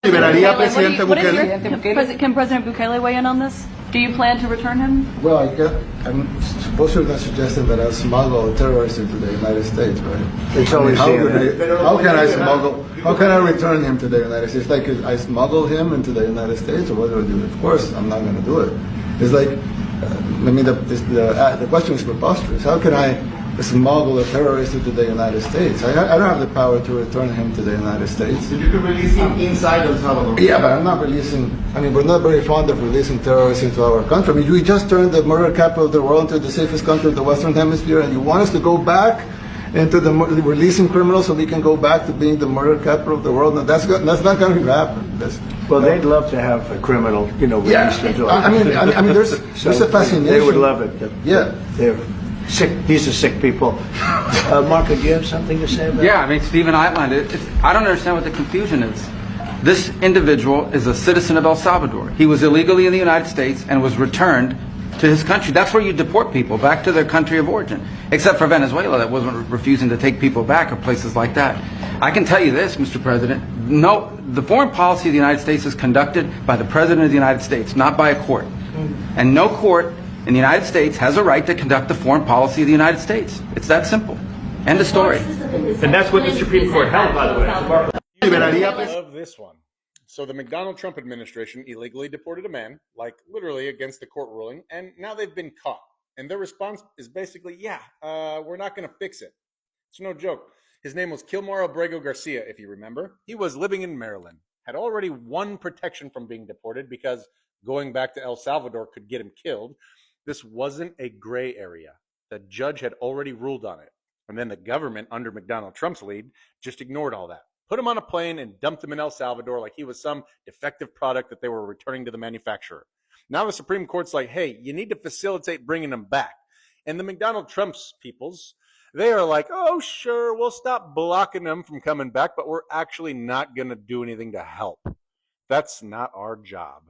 ¿Liberaría presidente Bukele? Can President Bukele weigh in on this? Do you plan to return him? Well, I'm suppose you're not suggesting that I smuggle terrorists into the United States, right? It's always how can I smuggle? How can I return him to the United States? Like, I smuggle him into the United States, or what do I do? Of course, I'm not going to do it. It's like, I mean, the question is preposterous. How can I smuggle a terrorist into the United States? I don't have the power to return him to the United States. So you can release him inside El Salvador? Yeah, but I'm not releasing, I mean, we're not very fond of releasing terrorists into our country. I mean, we just turned the murder capital of the world into the safest country of the Western Hemisphere, and you want us to go back into releasing criminals so we can go back to being the murder capital of the world? No, that's not going to happen. Well, they'd love to have a criminal, released into I mean, there's a fascination. They would love it. Yeah. They're sick. These are sick people. Marco, do you have something to say about Yeah, I mean, Stephen outlined it. I don't understand what the confusion is. This individual is a citizen of El Salvador. He was illegally in the United States and was returned to his country. That's where you deport people, back to their country of origin. Except for Venezuela, that wasn't refusing to take people back, or places like that. I can tell you this, Mr. President. No, the foreign policy of the United States is conducted by the President of the United States, not by a court. And no court in the United States has a right to conduct the foreign policy of the United States. It's that simple. End of story. And that's what the Supreme Court held, by the way. I love this one. So the McDonald Trump administration illegally deported a man, like literally against the court ruling, and now they've been caught. And their response is basically, we're not going to fix it. It's no joke. His name was Kilmar Abrego Garcia, if you remember. He was living in Maryland, had already won protection from being deported because going back to El Salvador could get him killed. This wasn't a gray area. The judge had already ruled on it. And then the government, under McDonald Trump's lead, just ignored all that. Put him on a plane and dumped him in El Salvador like he was some defective product that they were returning to the manufacturer. Now the Supreme Court's like, hey, you need to facilitate bringing him back. And the McDonald Trump's peoples, they are like, oh, sure, we'll stop blocking them from coming back, but we're actually not going to do anything to help. That's not our job.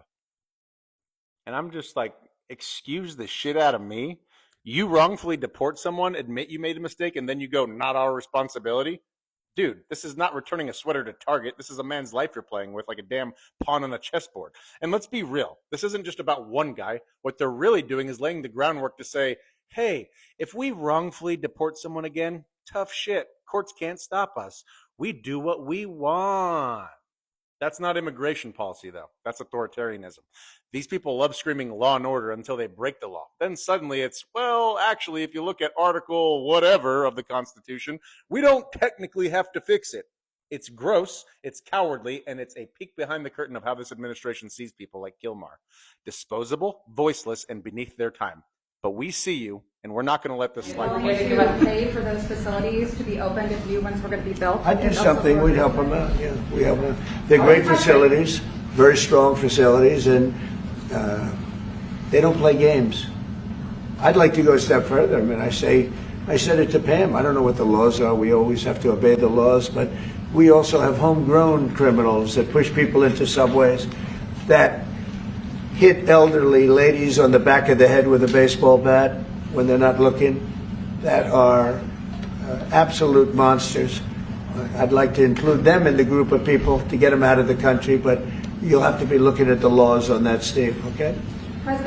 And I'm just like, excuse the shit out of me. You wrongfully deport someone, admit you made a mistake, and then you go, not our responsibility? Dude, this is not returning a sweater to Target. This is a man's life you're playing with like a damn pawn on a chessboard. And let's be real. This isn't just about one guy. What they're really doing is laying the groundwork to say, hey, if we wrongfully deport someone again, tough shit. Courts can't stop us. We do what we want. That's not immigration policy, though. That's authoritarianism. These people love screaming law and order until they break the law. Then suddenly it's, well, actually, if you look at Article whatever of the Constitution, we don't technically have to fix it. It's gross, it's cowardly, and it's a peek behind the curtain of how this administration sees people like Kilmar. Disposable, voiceless, and beneath their time. But we see you, and we're not going to let this slide. Would you pay for those facilities to be opened if new ones were going to be built? I'd do something. We'd help them out. Yeah, we help them. They're great facilities, very strong facilities, and they don't play games. I'd like to go a step further. I mean, I said it to Pam. I don't know what the laws are. We always have to obey the laws, but we also have homegrown criminals that push people into subways, that hit elderly ladies on the back of the head with a baseball bat when they're not looking, that are absolute monsters. I'd like to include them in the group of people to get them out of the country, but you'll have to be looking at the laws on that, Steve, okay? The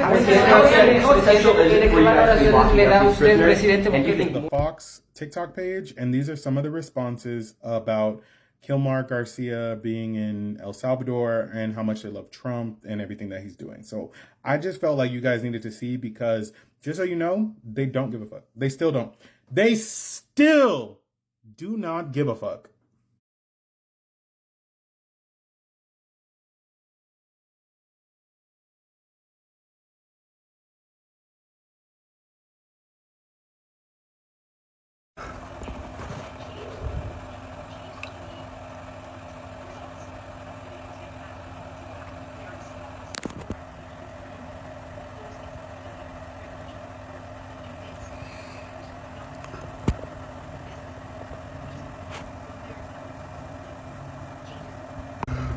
Fox TikTok page, and these are some of the responses about Kilmar Garcia being in El Salvador and how much they love Trump and everything that he's doing. So I just felt like you guys needed to see, because just so you know, they don't give a fuck. They still don't. They still do not give a fuck.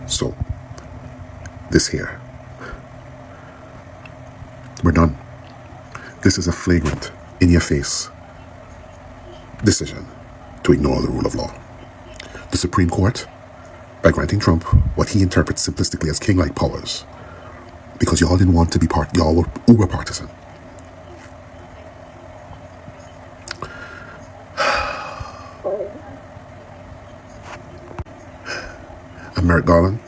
So, this here. We're done. This is a flagrant, in-your-face decision to ignore the rule of law. The Supreme Court by granting Trump what he interprets simplistically as king-like powers, because y'all didn't want to be part, y'all were uber partisan. And Merrick Garland,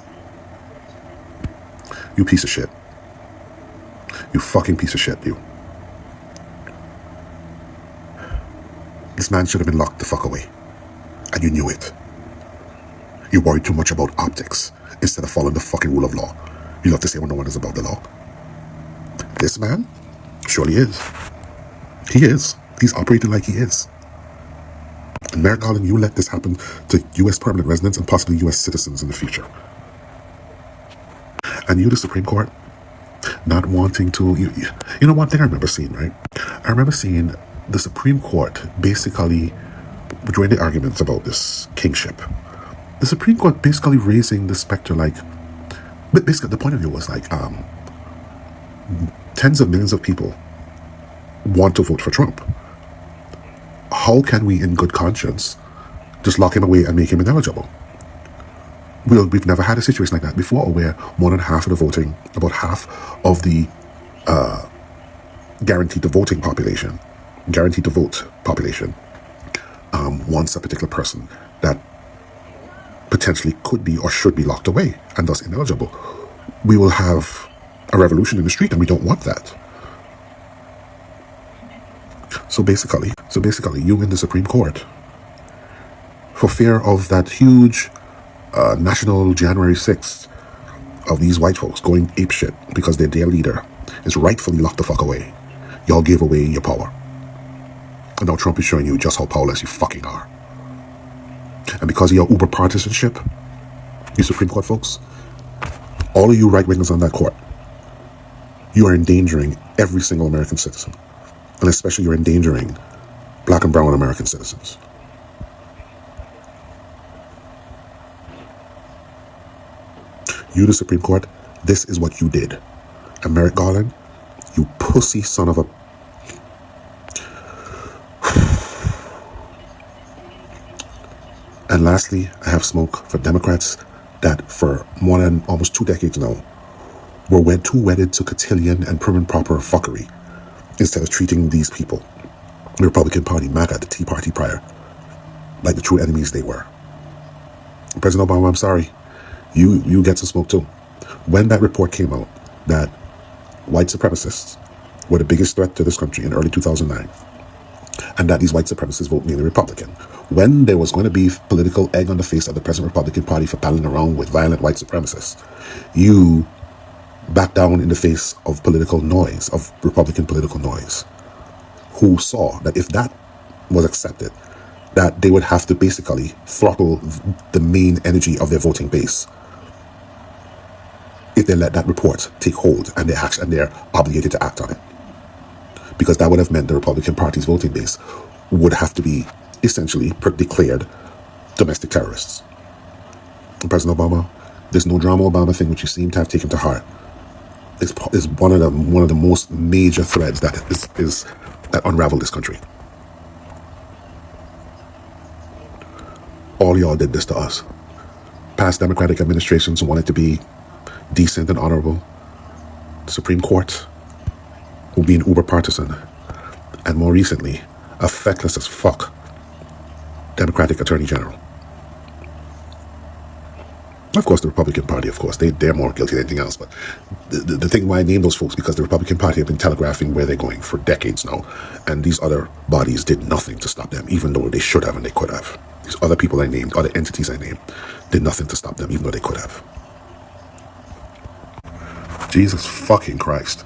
you piece of shit. You fucking piece of shit, you. This man should have been locked the fuck away. And you knew it. You worried too much about optics instead of following the fucking rule of law. You love to say when no one is above the law. This man surely is. He is. He's operating like he is. And Merrick Garland, you let this happen to U.S. permanent residents and possibly U.S. citizens in the future. And you, the Supreme Court, not wanting to... You know one thing I remember seeing, right? I remember seeing the Supreme Court basically, during the arguments about this kingship, the Supreme Court basically raising the specter like... But basically the point of view was like, tens of millions of people want to vote for Trump. How can we, in good conscience, just lock him away and make him ineligible? We've never had a situation like that before, where more than half of the voting, about half of the guaranteed to vote population, wants a particular person that potentially could be or should be locked away and thus ineligible. We will have a revolution in the street, and we don't want that. So basically, you in the Supreme Court, for fear of that huge national January 6th of these white folks going apeshit because their leader is rightfully locked the fuck away, y'all gave away your power. And now Trump is showing you just how powerless you fucking are. And because of your uber partisanship, you Supreme Court folks, all of you right-wingers on that court, you are endangering every single American citizen. And especially you're endangering black and brown American citizens. You, the Supreme Court, this is what you did. And Merrick Garland, you pussy son of a... And lastly, I have smoke for Democrats that for more than almost 2 decades now were too wedded to cotillion and prim and proper fuckery instead of treating these people, the Republican Party, MAGA, the Tea Party prior, like the true enemies they were. President Obama, I'm sorry. You get some smoke too. When that report came out that white supremacists were the biggest threat to this country in early 2009, and that these white supremacists vote mainly Republican, when there was going to be political egg on the face of the present Republican Party for paddling around with violent white supremacists, you backed down in the face of political noise, of Republican political noise, who saw that if that was accepted, that they would have to basically throttle the main energy of their voting base if they let that report take hold and they're obligated to act on it. Because that would have meant the Republican Party's voting base would have to be essentially declared domestic terrorists. And President Obama, this no drama Obama thing, which you seem to have taken to heart, is one of the most major threads that that unravel this country. All y'all did this to us. Past Democratic administrations wanted to be decent and honorable. The Supreme Court, who being uber partisan, and more recently, a feckless as fuck Democratic Attorney General. Of course, the Republican Party, of course, they're more guilty than anything else. But the thing why I name those folks, because the Republican Party have been telegraphing where they're going for decades now. And these other bodies did nothing to stop them, even though they should have and they could have. These other people I named, other entities I named, did nothing to stop them, even though they could have. Jesus fucking Christ.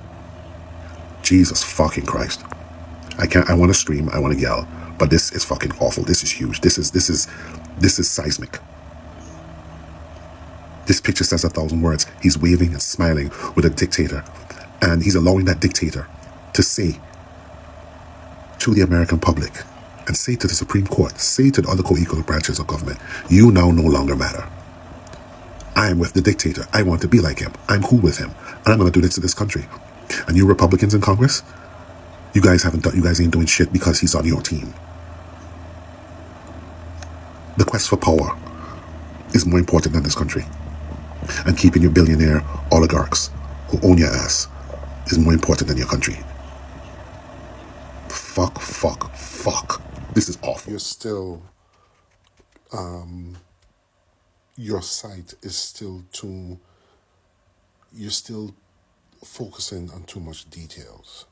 Jesus fucking Christ. I want to scream, I want to yell, but this is fucking awful. This is huge. This is seismic. This picture says 1,000 words. He's waving and smiling with a dictator, and he's allowing that dictator to say to the American public and say to the Supreme Court, say to the other co-equal branches of government, you now no longer matter. I am with the dictator. I want to be like him. I'm cool with him, and I'm going to do this to this country. And you Republicans in Congress, you guys ain't doing shit because he's on your team. The quest for power is more important than this country. And keeping your billionaire oligarchs who own your ass is more important than your country. Fuck. This is awful. You're still, your sight is still you're still focusing on too much details.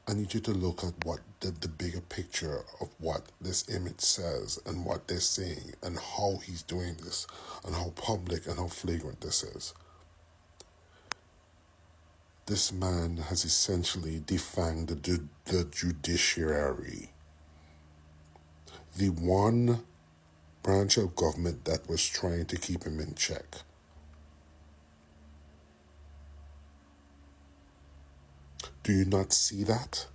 I need you to look at what the bigger picture of what this image says and what they're saying and how he's doing this and how public and how flagrant this is. This man has essentially defanged the judiciary, the one branch of government that was trying to keep him in check. Do you not see that?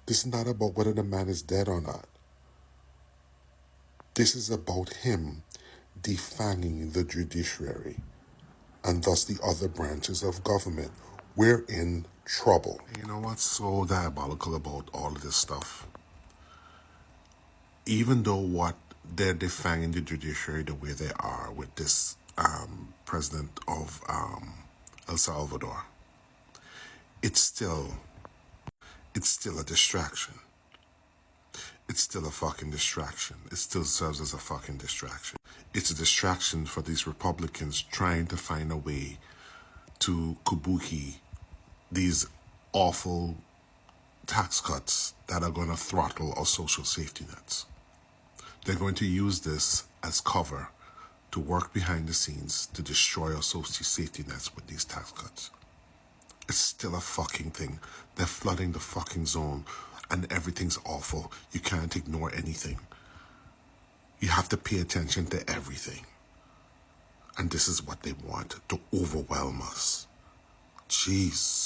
This is not about whether the man is dead or not. This is about him defanging the judiciary and thus the other branches of government. We're in trouble. You know what's so diabolical about all of this stuff? Even though what they're defanging the judiciary the way they are with this president of El Salvador, it's still a distraction. It's still a fucking distraction. It still serves as a fucking distraction. It's a distraction for these Republicans trying to find a way to kabuki these awful tax cuts that are going to throttle our social safety nets. They're going to use this as cover to work behind the scenes to destroy our social safety nets with these tax cuts. It's still a fucking thing. They're flooding the fucking zone and everything's awful. You can't ignore anything. You have to pay attention to everything. And this is what they want, to overwhelm us. Jeez.